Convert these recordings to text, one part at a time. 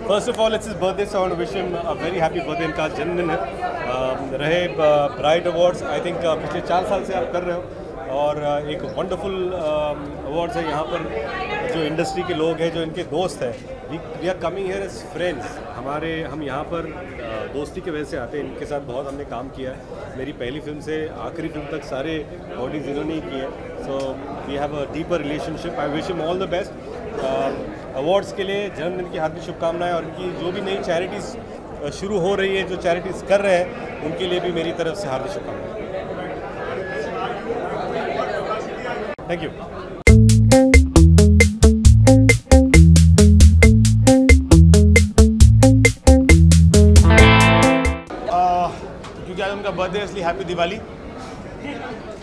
First of all, it's his birthday, so I want to wish him a very happy birthday. इनका जन्मदिन है। रहे bright awards, I think पिछले 4 साल से आप कर रहे हो और एक वंडरफुल अवार्ड्स है। यहाँ पर जो इंडस्ट्री के लोग हैं, जो इनके दोस्त हैं, we are coming here as friends. हम यहाँ पर दोस्ती की वजह से आते हैं। इनके साथ बहुत हमने काम किया है। मेरी पहली फिल्म से आखिरी फिल्म तक सारे बॉडीज इन्होंने ही किए हैं। So we have a deeper relationship. I wish him all the best. Awards के लिए जन्मदिन की हार्दिक शुभकामनाएं और इनकी जो भी नई चैरिटीज़ शुरू हो रही है, जो चैरिटीज़ कर रहे हैं, उनके लिए भी मेरी तरफ से हार्दिक शुभकामनाएं। Thank you. क्योंकि आज उनका बर्थडे है, इसलिए हैप्पी दिवाली।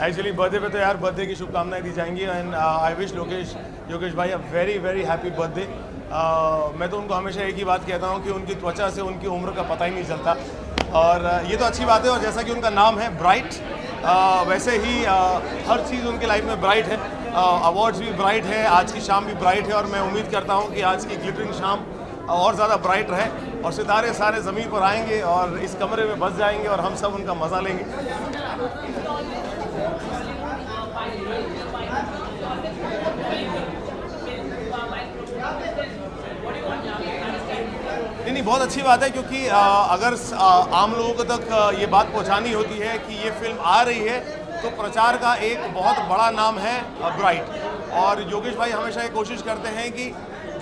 एक्चुअली बर्थडे पे तो यार बर्थडे की शुभकामनाएं दी जाएंगी एंड आई विश योगेश भाई a very very happy birthday. मैं तो उनको हमेशा एक ही बात कहता हूँ कि उनकी त्वचा से उनकी उम्र का पता ही नहीं चलता और ये तो अच्छी बात है। और जैसा कि उनका नाम है ब्राइट, वैसे ही हर चीज़ उनके लाइफ में ब्राइट है। अवार्ड्स भी ब्राइट है, आज की शाम भी ब्राइट है और मैं उम्मीद करता हूँ कि आज की ग्लिटरिंग शाम और ज़्यादा ब्राइट रहे और सितारे सारे ज़मीन पर आएंगे और इस कमरे में बस जाएंगे और हम सब उनका मज़ा लेंगे। नहीं, बहुत अच्छी बात है क्योंकि अगर आम लोगों तक ये बात पहुंचानी होती है कि ये फिल्म आ रही है तो प्रचार का एक बहुत बड़ा नाम है ब्राइट। और योगेश भाई हमेशा ये कोशिश करते हैं कि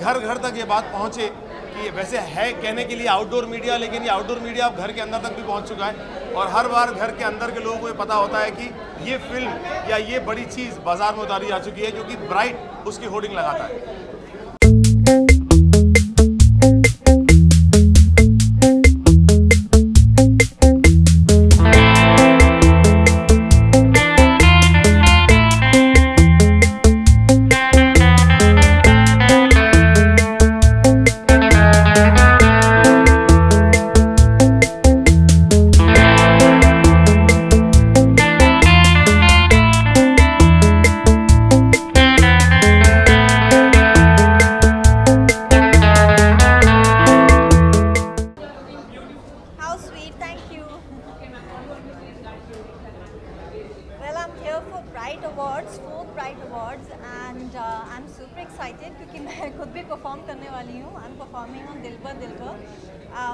घर घर तक ये बात पहुंचे कि वैसे है कहने के लिए आउटडोर मीडिया, लेकिन ये आउटडोर मीडिया अब घर के अंदर तक भी पहुंच चुका है और हर बार घर के अंदर के लोगों को ये पता होता है कि ये फिल्म या ये बड़ी चीज़ बाजार में उतारी जा चुकी है क्योंकि ब्राइट उसकी होर्डिंग लगाता है। Fourth bright awards and I am super excited क्योंकि मैं खुद भी परफॉर्म करने वाली हूँ। आई एम परफॉर्मिंग ऑन दिल पर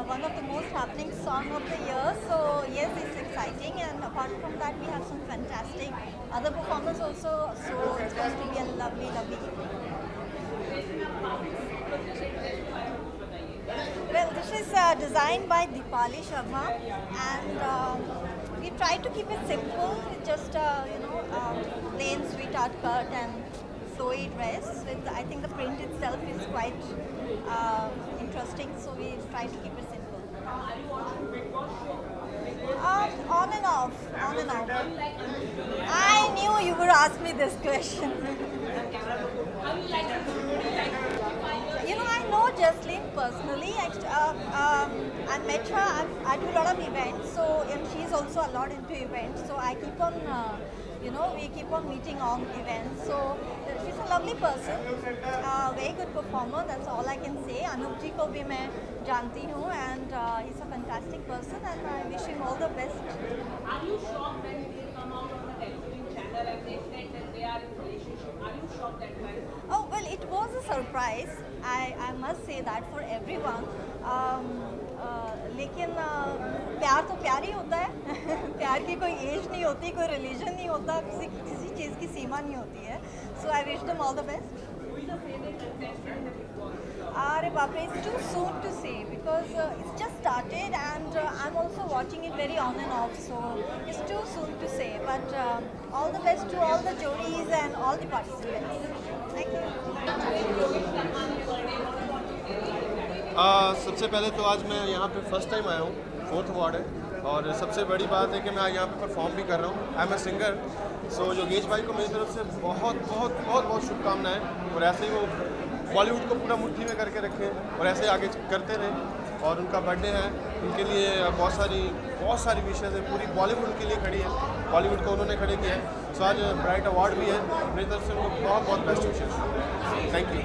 one of the most happening song of the year. So yes, it's exciting, and apart from that we have some fantastic other performers also, so it's going to be a lovely evening. Well, this is designed by Deepali Sharma, and we try to keep it simple, just plain sweetheart cut and flowy dress. I think the print itself is quite interesting, so we try to keep it simple. On and off. I knew you would ask me this question. I know Jaslyn personally. I met her. I do a lot of events, and she's also a lot into events. So I keep on, we keep on meeting on events. So she's a lovely person, very good performer. That's all I can say. Anup ji ko bhi main janti hu, and he's a fantastic person, and I wish him all the best. Are you shocked when they come out on a television channel and they said that they are in a relationship? Are you shocked that way? Oh well, it was a surprise. I must say that for everyone. लेकिन प्यार तो प्यार ही होता है प्यार की कोई as नहीं होती, कोई रिलीजन नहीं होता, किसी चीज़ की सीमा नहीं होती है. So I wish them all the best. अरे बाप रे, it's too soon to say because it's just started and I'm also watching it very on and off, so it's too soon to say, but all the best to all the juries and all the participants. Thank you. सबसे पहले तो आज मैं यहाँ पे first time आया हूँ, 4th award है और सबसे बड़ी बात है कि मैं यहाँ पे परफॉर्म भी कर रहा हूँ. I am a singer. So Yogesh भाई को मेरी तरफ से बहुत बहुत बहुत बहुत शुभकामनाएं और ऐसे ही वो बॉलीवुड को पूरा मुट्ठी में करके रखें और ऐसे आगे करते रहें. और उनका बर्थडे है, उनके लिए बहुत सारी विशेष है, पूरी बॉलीवुड उनके लिए खड़ी है. बॉलीवुड को उन्होंने खड़े किया है। सो आज ब्राइट अवार्ड भी है, मेरी तरफ से उनको बहुत बहुत best wishes. Thank you.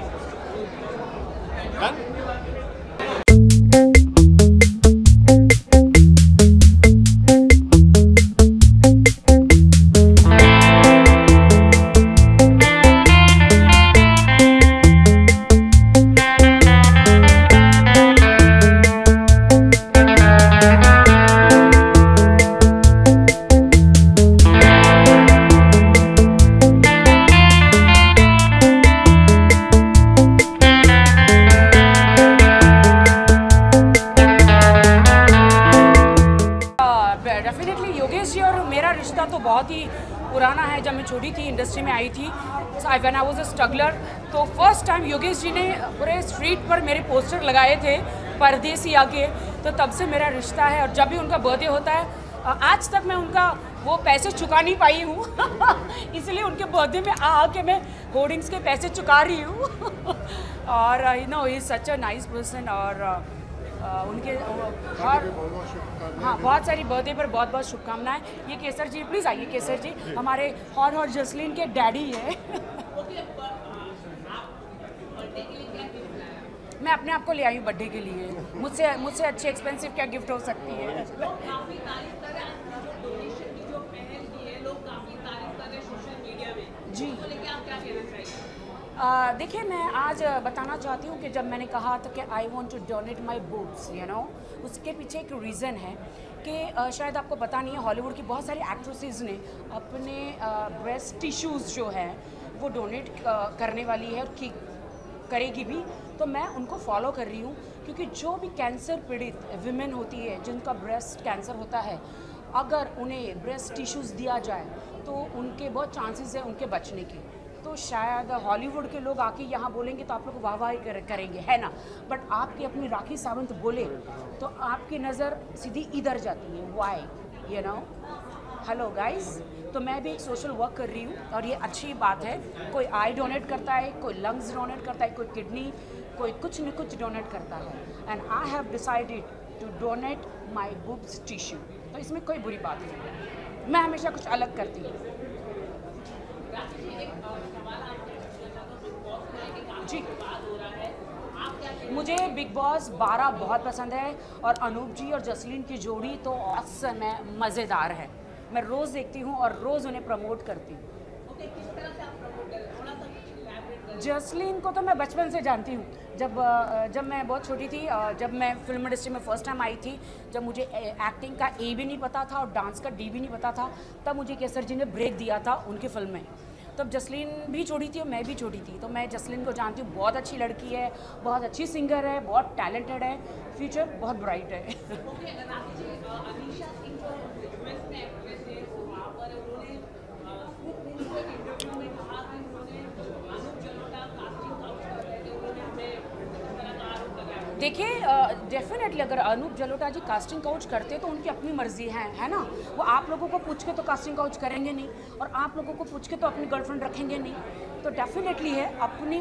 Definitely Yogesh ji और मेरा रिश्ता तो बहुत ही पुराना है। जब मैं छोटी थी इंडस्ट्री में आई थी, when I was a struggler, तो फर्स्ट टाइम योगेश जी ने पूरे स्ट्रीट पर मेरे पोस्टर लगाए थे परदेसी आके, तो तब से मेरा रिश्ता है। और जब भी उनका बर्थडे होता है, आज तक मैं उनका वो पैसे चुका नहीं पाई हूँ इसलिए उनके बर्थडे में आके मैं होर्डिंग्स के पैसे चुका रही हूँ और you know he is such a nice person. और उनके हाँ बहुत सारी बर्थडे पर बहुत बहुत शुभकामनाएं। ये केसर जी, प्लीज़ आइए केसर जी, हमारे और जसलीन के डैडी हैं मैं अपने आप को ले आई हूँ बर्थडे के लिए, मुझसे अच्छी एक्सपेंसिव क्या गिफ्ट हो सकती है। जी देखिए, मैं आज बताना चाहती हूँ कि जब मैंने कहा था कि I want to donate my books, you know, उसके पीछे एक रीज़न है कि शायद आपको पता नहीं है, हॉलीवुड की बहुत सारी एक्ट्रेसेस ने अपने ब्रेस्ट टिश्यूज़ जो हैं वो डोनेट करने वाली है और करेगी भी। तो मैं उनको फॉलो कर रही हूँ क्योंकि जो भी कैंसर पीड़ित विमेन होती है जिनका ब्रेस्ट कैंसर होता है, अगर उन्हें ब्रेस्ट टिश्यूज़ दिया जाए तो उनके बहुत चांसेस है उनके बचने की। तो शायद हॉलीवुड के लोग आके यहाँ बोलेंगे तो आप लोग वाहवाही करेंगे, है ना, बट आपकी अपनी राखी सावंत बोले तो आपकी नज़र सीधी इधर जाती है। Why, you know. Hello guys, तो मैं भी एक सोशल वर्क कर रही हूँ और ये अच्छी बात है। कोई आई डोनेट करता है, कोई लंग्स डोनेट करता है, कोई किडनी, कोई कुछ न कुछ डोनेट करता है। And I have decided to donate my boobs tissue. तो इसमें कोई बुरी बात नहीं, मैं हमेशा कुछ अलग करती हूँ। जी, मुझे बिग बॉस 12 बहुत पसंद है और अनूप जी और जसलीन की जोड़ी तो औसम है, मज़ेदार है। मैं रोज़ देखती हूँ और रोज़ उन्हें प्रमोट करती हूँ। जसलीन को तो मैं बचपन से जानती हूँ। जब मैं बहुत छोटी थी, जब मैं फिल्म इंडस्ट्री में फ़र्स्ट टाइम आई थी, जब मुझे एक्टिंग का ए भी नहीं पता था और डांस का डी भी नहीं पता था, तब मुझे केसर जी ने ब्रेक दिया था उनकी फिल्म में। तब जसलीन भी छोटी थी और मैं भी छोटी थी, तो मैं जसलीन को जानती हूँ। बहुत अच्छी लड़की है, बहुत अच्छी सिंगर है, बहुत टैलेंटेड है, फ्यूचर बहुत ब्राइट है। देखिए, डेफिनेटली अगर अनूप जलोटा जी कास्टिंग काउच करते तो उनकी अपनी मर्जी है ना। वो आप लोगों को पूछ के तो कास्टिंग काउच करेंगे नहीं और आप लोगों को पूछ के तो अपनी गर्लफ्रेंड रखेंगे नहीं। तो डेफिनेटली है,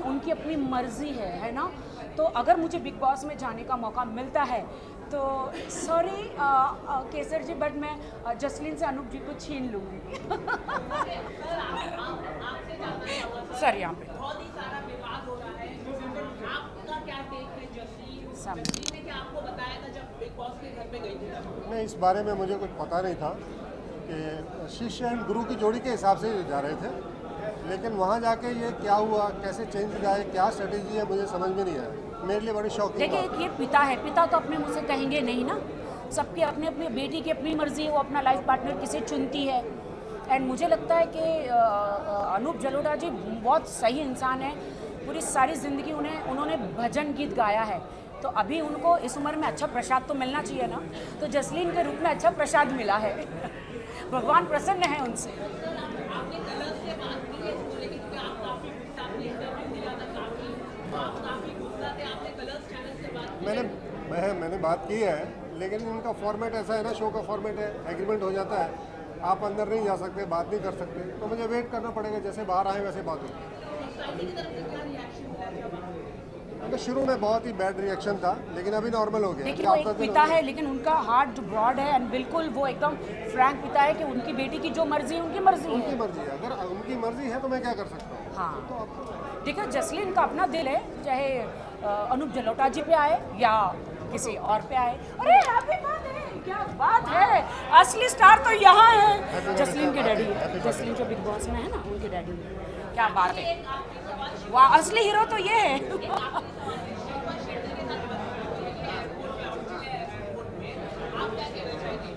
उनकी अपनी मर्जी है ना। तो अगर मुझे बिग बॉस में जाने का मौका मिलता है तो सॉरी केसर जी, बट मैं जसलीन से अनूप जी को छीन लूँगी सर। यहाँ पे नहीं, इस बारे में मुझे कुछ पता नहीं था कि शिष्य एंड गुरु की जोड़ी के हिसाब से जा रहे थे, लेकिन वहाँ जाके ये क्या हुआ, कैसे चेंज किया है, क्या स्ट्रेटेजी है, मुझे समझ में नहीं आया। मेरे लिए बड़ी शौक। देखिए, ये पिता है, पिता तो अपने मुँह से कहेंगे नहीं ना। सबकी अपनी अपनी बेटी की अपनी मर्जी है, वो अपना लाइफ पार्टनर किसे चुनती है। एंड मुझे लगता है कि अनूप जलोटा जी बहुत सही इंसान है। पूरी सारी ज़िंदगी उन्होंने भजन गीत गाया है, तो अभी उनको इस उम्र में अच्छा प्रसाद तो मिलना चाहिए ना। तो जसलीन के रूप में अच्छा प्रसाद मिला है भगवान प्रसन्न है उनसे। मैंने बात की है, लेकिन इनका फॉर्मेट ऐसा है ना, शो का फॉर्मेट है, एग्रीमेंट हो जाता है, आप अंदर नहीं जा सकते, बात नहीं कर सकते, तो मुझे वेट करना पड़ेगा। जैसे बाहर आए वैसे बात होगी। तो शुरू में बहुत ही बैड रिएक्शन था, लेकिन अभी नॉर्मल हो गया। लेकिन वो एक पिता है, लेकिन उनका हार्ट जो ब्रॉड है एंड बिल्कुल वो एकदम फ्रैंक पिता है कि उनकी बेटी की जो मर्जी है उनकी मर्जी है। उनकी मर्जी है, अगर उनकी मर्जी है तो मैं क्या कर सकता हूँ। हाँ देखो, जसलीन का अपना दिल है, चाहे अनूप जलोटा जी पे आए या किसी और पे आए। अरे हैप्पी बर्थडे, क्या बात है, असली स्टार तो यहाँ है, जसलीन के डैडी है, जसलीन जो बिग बॉस में है ना उनके डैडी है। क्या बात है, वाह, असली हीरो तो ये है।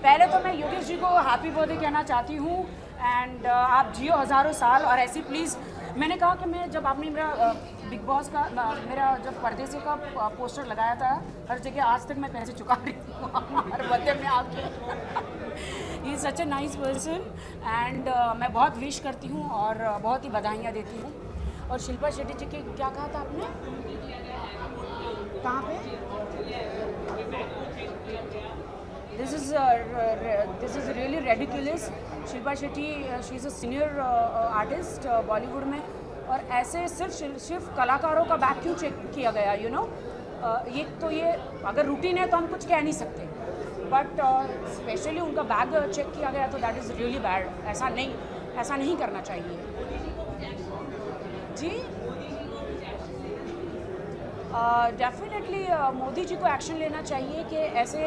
पहले तो मैं योगेश जी को हैप्पी बर्थडे कहना चाहती हूँ एंड आप जियो हज़ारों साल और ऐसी प्लीज़। मैंने कहा कि मैं जब आपने मेरा बिग बॉस का मेरा जब परदेसी का पोस्टर लगाया था हर जगह, आज तक मैं पैसे चुका रही हूँ हर बर्थडे में आके। He is such a nice person and मैं बहुत विश करती हूँ और बहुत ही बधाइयाँ देती हूँ। और शिल्पा शेट्टी जी के क्या कहा था आपने, कहाँ पे? This is really ridiculous. Shilpa Shetty she is a senior artist Bollywood में, और ऐसे सिर्फ कलाकारों का बैग क्यों चेक किया गया, यू नो? ये अगर रूटीन है तो हम कुछ कह नहीं सकते, बट स्पेशली उनका बैग चेक किया गया तो दैट इज़ रियली बैड। ऐसा नहीं करना चाहिए जी। डेफिनेटली मोदी जी को एक्शन लेना चाहिए कि ऐसे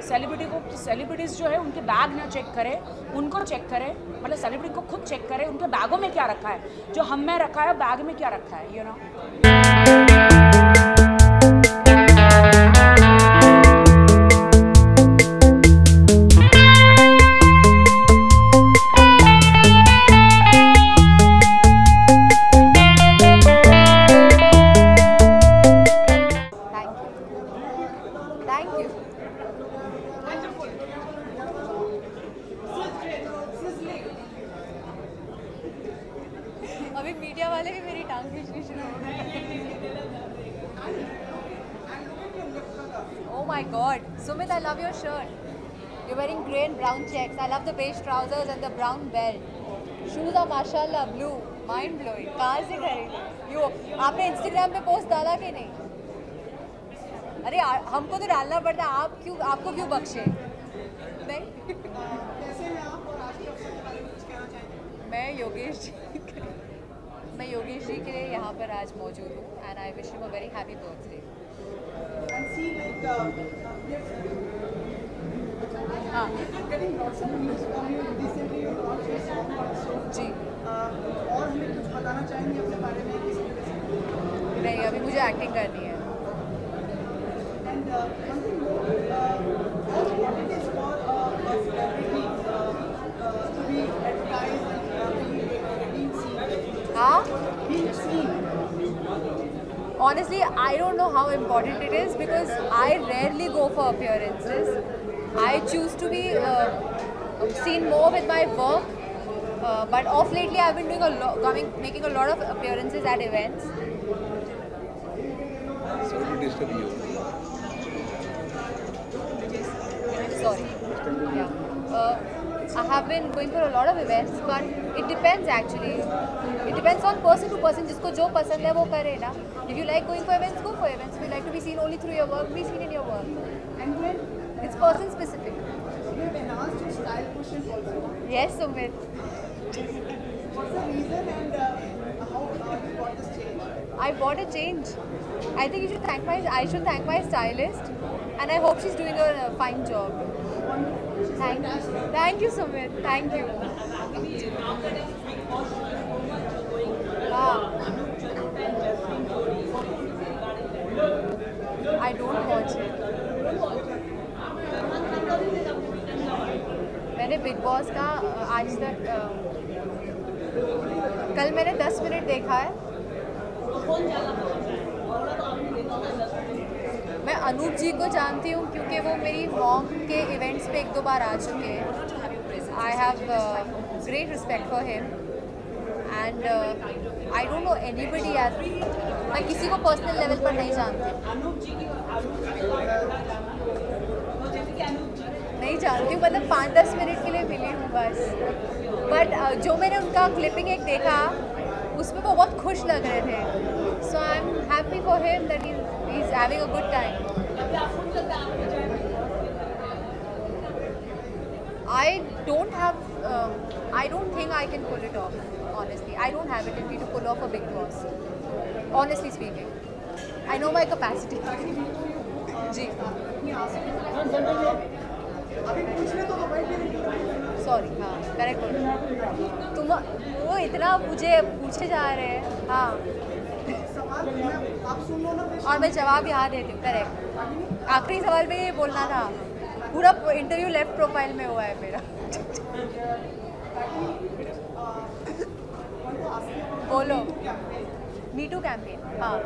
सेलिब्रिटीज़ जो है उनके बैग ना चेक करें, उनको चेक करें, मतलब सेलिब्रिटी को खुद चेक करें उनके बैगों में क्या रखा है, जो हम में रखा है बैग में क्या रखा है, यू नो। अभी मीडिया वाले भी मेरी टांग खींचनी शुरू हो गए। Oh my God, Sumit, I love your shirt. You're wearing grey and brown checks. I love the beige trousers and the brown belt. Shoes are mashallah blue, mind blowing. कहाँ से खरीदे? आपने Instagram पे पोस्ट डाला कि नहीं? अरे हमको तो डालना पड़ता है, आपको क्यों बख्शे? नहीं। मैं योगेश जी के लिए यहाँ पर आज मौजूद हूँ and I wish him a very happy birthday. हाँ जी, और हमें कुछ बताना चाहेंगे अपने बारे में? नहीं, अभी मुझे एक्टिंग करनी है। Honestly, I don't know how important it is because I rarely go for appearances. I choose to be seen more with my work, but off lately I've been doing making a lot of appearances at events. Sorry to disturb you. Sorry. Yeah. I have been going for a lot of events, but it depends actually. It depends on person to person. जिसको जो पसंद है वो करे ना. If you like going for events, go for events. If you like to be seen only through your work, be seen in your work. And when it's person specific. You have enhanced your style push also. Yes, Sumit. What's the reason and how you got this change? I bought a change. I think I should thank my stylist, and I hope she's doing a fine job. Thank you, Sumit. Thank you. I don't watch it. मैंने big boss का आज तक कल मैंने 10 minute देखा है। मैं अनूप जी को जानती हूँ क्योंकि वो मेरी मॉम के इवेंट्स पे 1-2 बार आ चुके हैं। I have great respect for him and I don't know anybody as, मैं किसी को पर्सनल लेवल पर नहीं जानती, नहीं जानती हूँ, मतलब 5-10 मिनट के लिए मिली हूँ बस। बट जो मैंने उनका क्लिपिंग एक देखा उसमें वो बहुत खुश लग रहे थे, So I'm happy for him that he's having a good time. I don't think I can pull it off, honestly. I don't have it in me to pull off a Bigg Boss, honestly speaking. I know my capacity. जी. Sorry, हाँ correct बोल। तुम वो इतना मुझे पूछे जा रहे हैं, हाँ और मैं जवाब यहाँ देती हूँ। करेक्ट, आखिरी सवाल में ये बोलना था। पूरा इंटरव्यू लेफ्ट प्रोफाइल में हुआ है मेरा। बोलो। मी टू कैंपेन, हाँ।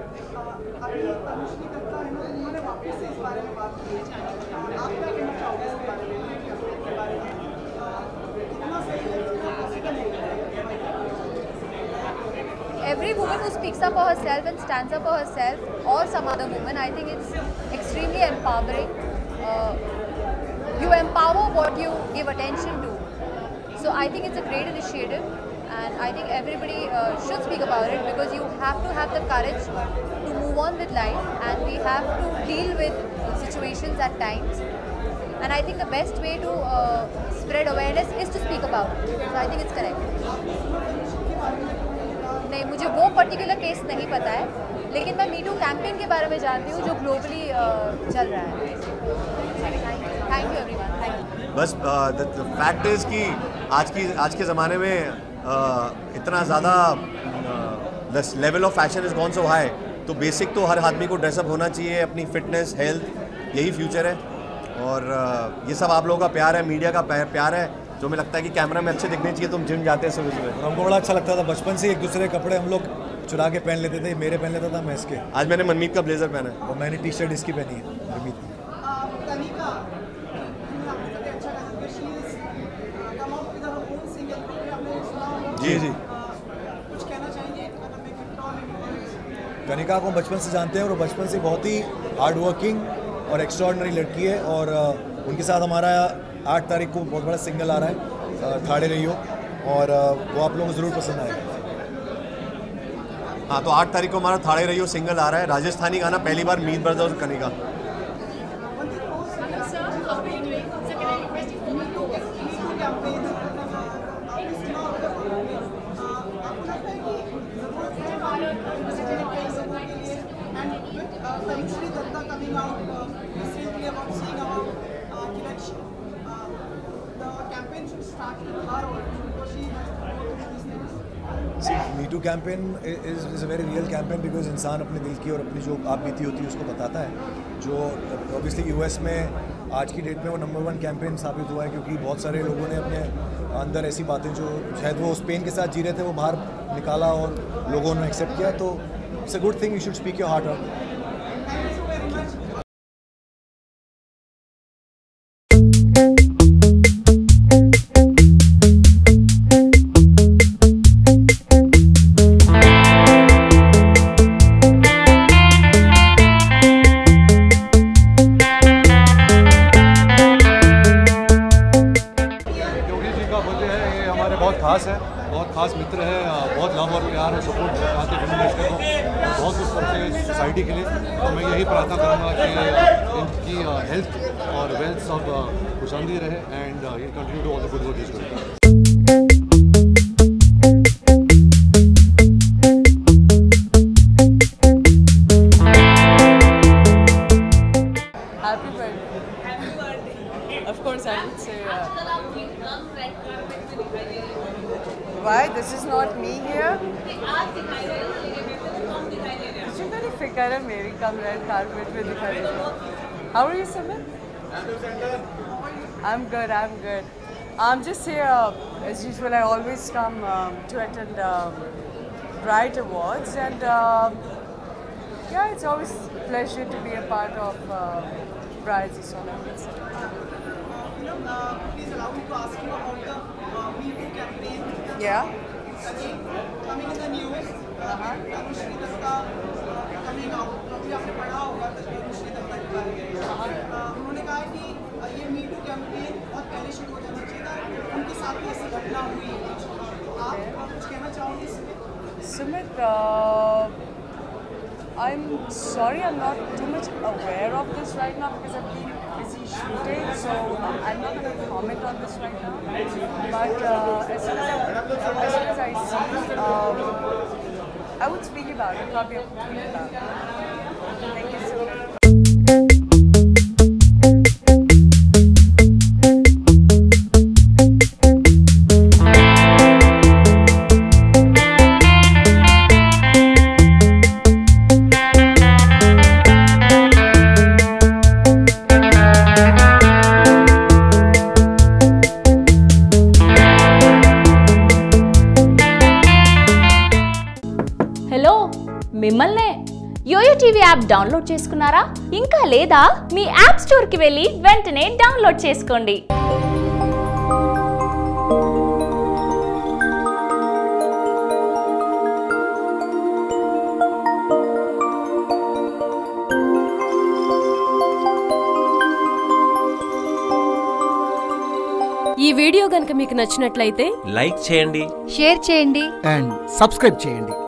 Every woman who speaks up for herself and stands up for herself, or some other woman, I think it's extremely empowering. You empower what you give attention to. So I think it's a great initiative, and I think everybody should speak about it, because you have to have the courage to move on with life, and we have to deal with situations at times. And I think the best way to spread awareness is to speak about it. So I think it's correct. नहीं, मुझे वो particular case नहीं पता है, लेकिन मैं me too campaign के बारे में जानती हूँ जो ग्लोबली चल रहा है। Thank you everyone, thank you. बस द फैक्ट इज़ कि आज के ज़माने में इतना ज़्यादा the level of fashion is gone so high, तो बेसिक तो हर आदमी को ड्रेसअप होना चाहिए, अपनी फिटनेस, हेल्थ, यही फ्यूचर है। और ये सब आप लोगों का प्यार है, मीडिया का प्यार है, जो हमें लगता है कि कैमरा में अच्छे दिखने चाहिए। तुम जिम जाते हैं सुबह, हमको बड़ा अच्छा लगता था बचपन से। एक दूसरे कपड़े हम लोग चुरा के पहन लेते थे, मेरे पहन लेता था, मैं इसके। आज मैंने मनमीत का ब्लेजर पहना है और मैंने टी शर्ट इसकी पहनी है, मनमीत। जी जी। कनिका को बचपन से जानते हैं और वो बचपन से बहुत ही हार्ड वर्किंग और एक्स्ट्राऑर्डिनरी लड़की है। और उनके साथ हमारा 8 तारीख को बहुत बड़ा सिंगल आ रहा है, थाड़े रहियो, और वो आप लोगों को ज़रूर पसंद आएगा। हाँ, तो 8 तारीख को हमारा थाड़े रहियो सिंगल आ रहा है, राजस्थानी गाना, पहली बार मीत ब्रदर्स और Kanika. Me too campaign is a very real campaign, because इंसान अपने दिल की और अपनी जो आप बीती होती है उसको बताता है। जो ऑब्वियसली यूएस में आज की डेट में वो नंबर 1 कैंपेन साबित हुआ है, क्योंकि बहुत सारे लोगों ने अपने अंदर ऐसी बातें जो शायद वो उस पेन के साथ जी रहे थे वो बाहर निकाला और लोगों ने एक्सेप्ट किया। तो it's a good thing, you should speak your heart out. बहुत खास मित्र है, बहुत लव और प्यार और सपोर्ट चाहते हैं फिल्म इंडस्ट्री को, बहुत कुछ करते हैं सोसाइटी के लिए। तो मैं यही प्रार्थना करूँगा कि इनकी हेल्थ और वेल्थ सब खुशहाली रहे, एंड ये continue to all the good work is doing. Happy birthday. Happy birthday. Of course, I would say. Why? This is not me here. मुझे मेरी फिक्र है, मेरी कम रेड कारपेट पे दिखा रही है। How are you, Sumit? I'm good. I'm good. I'm just here as usual. I always come to attend Bright Awards, and yeah, it's always a pleasure to be a part of Brides. Is all I can say. Please allow me to ask you about the Me Too campaign. Yeah. Coming in the news. Tanushri Datta coming out. अभी आपने पढ़ा होगा तनुश्री दत्ता के बारे में। उन्होंने कहा कि ये Me Too campaign बहुत पहले शुरू हो जाना चाहिए था, उनके साथ भी ऐसी घटना हुई। आप कुछ कहना चाहोगे इसमें? Sumit, I'm sorry, I'm not too much aware of this right now because I've been busy shooting, so I'm not going to comment on this right now. But as soon as I see, I would speak about it, probably tweet about it. Thank you so much. మిమ్మల్నే yo-yo TV app download చేసుకున్నారా? ఇంకా లేదా? మీ app స్టోర్కి వెళ్ళి వెంటనే download చేసుకోండి. ఈ video గనుక మీకు నచ్చినట్లయితే లైక్ చేయండి, షేర్ చేయండి అండ్ సబ్స్క్రైబ్ చేయండి.